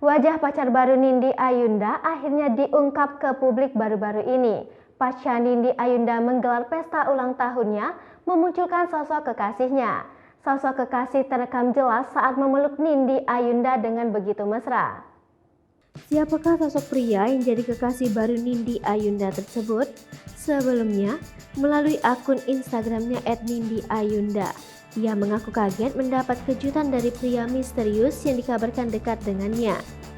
Wajah pacar baru Nindi Ayunda akhirnya diungkap ke publik baru-baru ini. Pasca Nindi Ayunda menggelar pesta ulang tahunnya, memunculkan sosok kekasihnya. Sosok kekasih terekam jelas saat memeluk Nindi Ayunda dengan begitu mesra. Siapakah sosok pria yang jadi kekasih baru Nindi Ayunda tersebut? Sebelumnya, melalui akun Instagramnya @nindiayunda, ia mengaku kaget mendapat kejutan dari pria misterius yang dikabarkan dekat dengannya.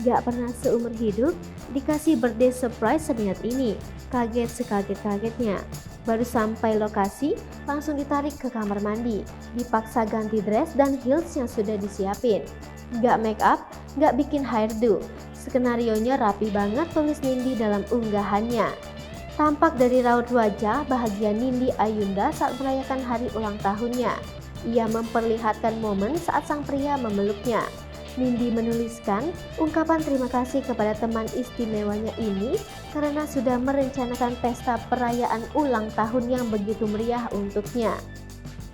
Gak pernah seumur hidup dikasih birthday surprise seniat ini. Kaget sekaget-kagetnya. Baru sampai lokasi, langsung ditarik ke kamar mandi. Dipaksa ganti dress dan heels yang sudah disiapin. Gak make up, gak bikin hairdo. Skenarionya rapi banget, tulis Nindi dalam unggahannya. Tampak dari raut wajah bahagia Nindi Ayunda saat merayakan hari ulang tahunnya. Ia memperlihatkan momen saat sang pria memeluknya. Nindi menuliskan ungkapan terima kasih kepada teman istimewanya ini karena sudah merencanakan pesta perayaan ulang tahun yang begitu meriah untuknya.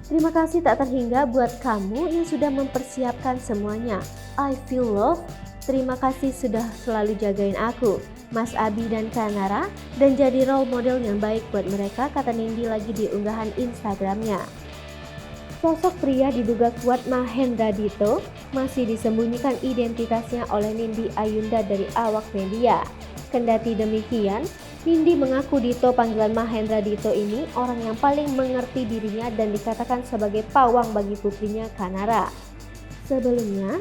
Terima kasih tak terhingga buat kamu yang sudah mempersiapkan semuanya. I feel love. Terima kasih sudah selalu jagain aku, Mas Abi dan Kanara, dan jadi role model yang baik buat mereka, kata Nindi lagi di unggahan Instagramnya. Sosok pria diduga kuat Mahendra Dito masih disembunyikan identitasnya oleh Nindi Ayunda dari awak media. Kendati demikian, Nindi mengaku Dito panggilan Mahendra Dito ini orang yang paling mengerti dirinya dan dikatakan sebagai pawang bagi putrinya Kanara. Sebelumnya,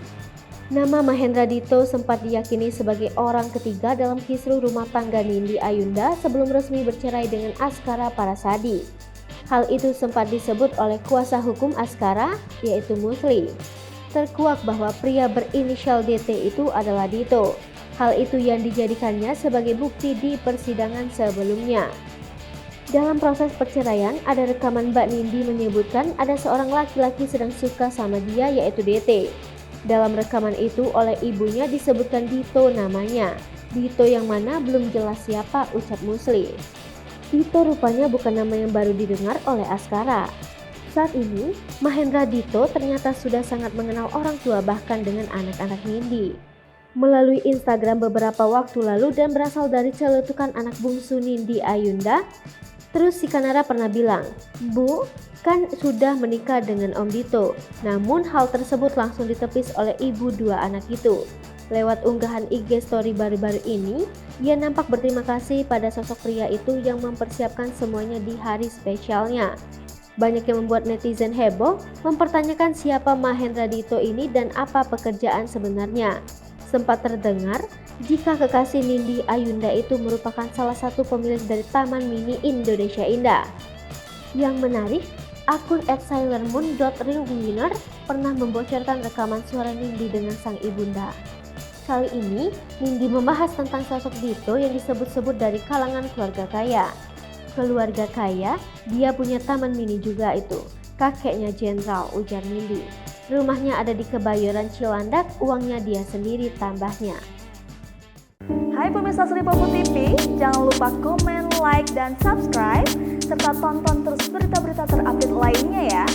nama Mahendra Dito sempat diyakini sebagai orang ketiga dalam kisruh rumah tangga Nindi Ayunda sebelum resmi bercerai dengan Askara Parasadi. Hal itu sempat disebut oleh kuasa hukum Askara, yaitu Musli. Terkuak bahwa pria berinisial DT itu adalah Dito. Hal itu yang dijadikannya sebagai bukti di persidangan sebelumnya. Dalam proses perceraian, ada rekaman Mbak Nindi menyebutkan ada seorang laki-laki sedang suka sama dia, yaitu DT. Dalam rekaman itu oleh ibunya disebutkan Dito namanya. Dito yang mana belum jelas siapa, ucap Musli. Dito rupanya bukan nama yang baru didengar oleh Askara. Saat ini, Mahendra Dito ternyata sudah sangat mengenal orang tua bahkan dengan anak-anak Nindi. Melalui Instagram beberapa waktu lalu dan berasal dari celetukan anak bungsu Nindi Ayunda, terus si Kanara pernah bilang, "Bu, kan sudah menikah dengan Om Dito." Namun hal tersebut langsung ditepis oleh ibu dua anak itu. Lewat unggahan IG story baru-baru ini, ia nampak berterima kasih pada sosok pria itu yang mempersiapkan semuanya di hari spesialnya. Banyak yang membuat netizen heboh mempertanyakan siapa Mahendra Dito ini dan apa pekerjaan sebenarnya. Sempat terdengar jika kekasih Nindi Ayunda itu merupakan salah satu pemilik dari Taman Mini Indonesia Indah. Yang menarik, akun @sailormoon.realwinner pernah membocorkan rekaman suara Nindi dengan sang ibunda. Kali ini, Nindi membahas tentang sosok Dito yang disebut-sebut dari kalangan keluarga kaya. Keluarga kaya, dia punya taman mini juga itu. Kakeknya jenderal, ujar Nindi. Rumahnya ada di Kebayoran Cilandak, uangnya dia sendiri, tambahnya. Hai pemirsa Sri Popo TV, jangan lupa komen, like, dan subscribe, serta tonton terus berita-berita terupdate lainnya ya.